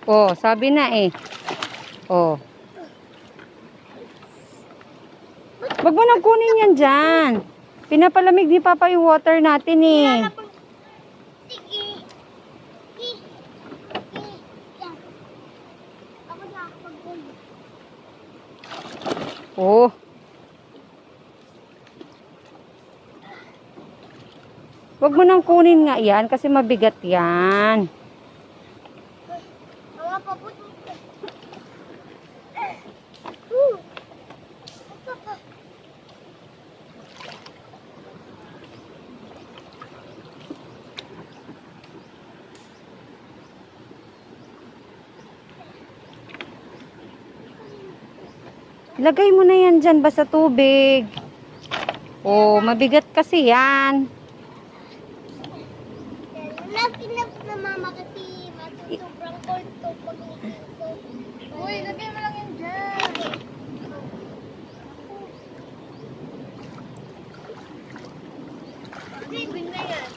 Oh, sabi na eh. Oh. Wag mo nang kunin yan dyan. Pinapalamig ni Papa yung water natin eh. Oh. Wag mo nang kunin nga yan kasi mabigat yan. Lagay mo na yan dyan ba sa tubig? Oh, mabigat kasi yan. Nakinap na mama kasi sobrang cold to pag ko. Uy, lagay mo lang yan dyan. Bring na yan.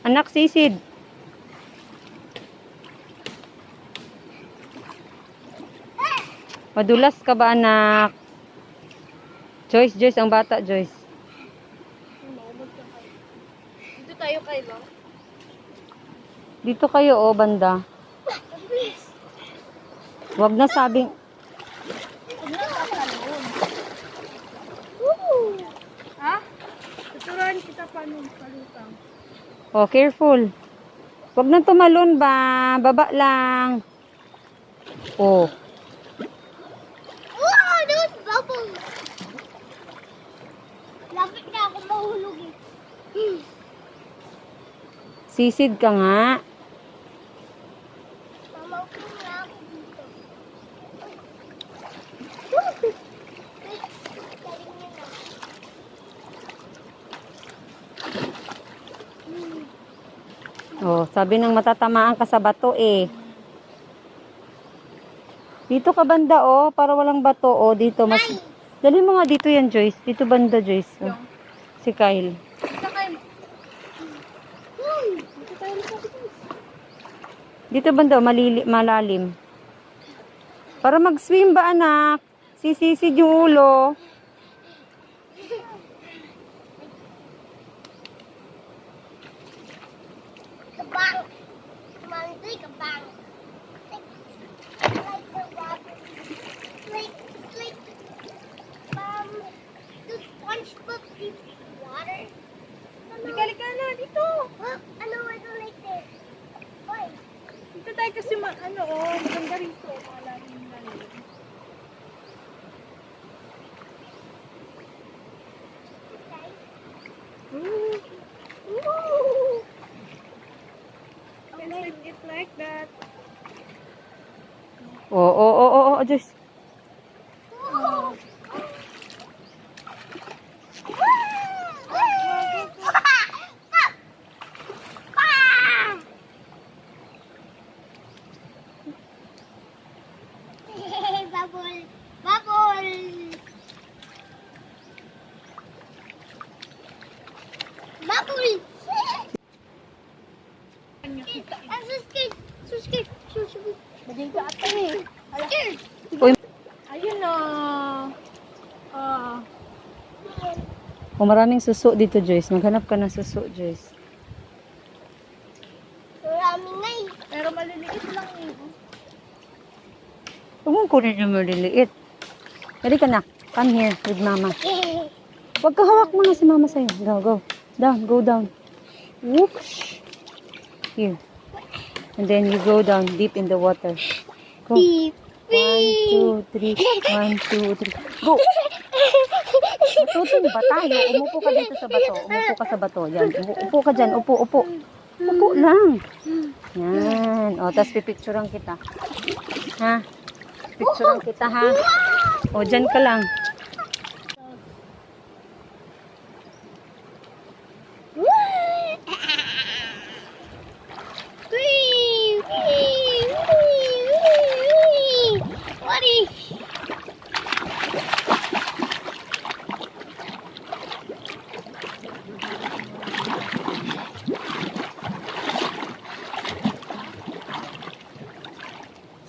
Anak, sisid. Madulas ka ba, anak? Joyce, Joyce, ang bata, Joyce. Dito tayo kayo ba? Dito kayo, oh, banda. Wag na sabing... Ha? Tuturuan kita paano palutang. Oh, careful. Wag na tumalon ba? Baba lang. Oh. Wow, those bubbles! Lapit na ako mahulog eh. Sisid ka nga. Mamaupo na ako dito. Oh, sabi ng matatamaan ka sa bato eh. Dito ka banda oh, para walang bato oh, dito mas. Dali mo nga dito yan, Joyce. Dito banda, Joyce. Oh. Si Kyle. Dito banda, oh, malalim. Para mag-swim ba, anak? Sisisid yung ulo. Kabang! Mandoy, kabang! Like the water. Like, the SpongeBob gives water. Lika na, dito! Ano, I don't like this. Hoy! Dito tayo kasi maganda rito. Malalim na rin. It like that. Oh, Joyce. O maraming suso dito, Joyce. Maghanap ka ng suso, Joyce. Maraming nga eh. Pero maliliit lang yun. Huwag mong kunin yung maliliit. Dali ka na. Come here with mama. Huwag ka hawak mo na si mama sa'yo. Go, go. Down, go down. Whoosh. Here. And then you go down deep in the water. Go. Beep. 1, 2, 3. 1, 2, 3. Go. Matutong ba tayo? Umupo ka dito sa bato. Umupo ka sa bato. Yan. Upo ka dyan. Upo, upo. Upo lang. Yan. O, tapos pipicturean kita. Ha? Picturean kita, ha? O, dyan ka lang.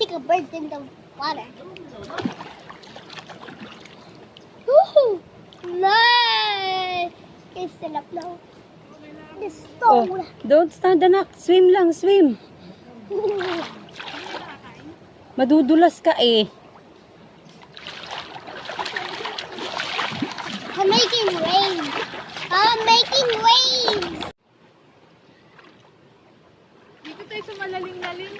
Take a bird in the water. Woohoo! Nice! Okay, stand up now. It's Oh, so don't stand, anak. Swim lang, swim. Madudulas ka eh. I'm making waves. I'm making waves. Dito tayo sa malalim-lalim.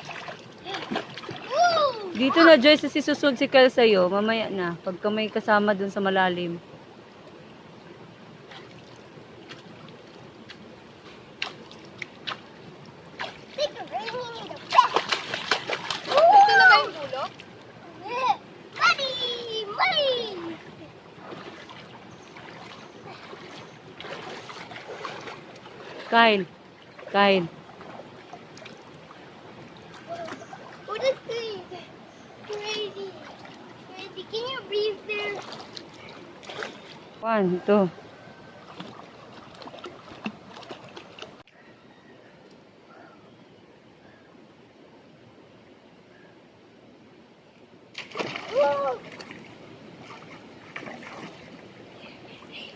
Woo! Dito na, Joyce, si susod si Kel sa'yo. Mamaya na. Pagka may kasama dun sa malalim. Take a raining in the back. Ito na ba yung dulo? Money! Money! Kyle. Kyle. What is this? Crazy. Crazy. Can you breathe there? 1, 2,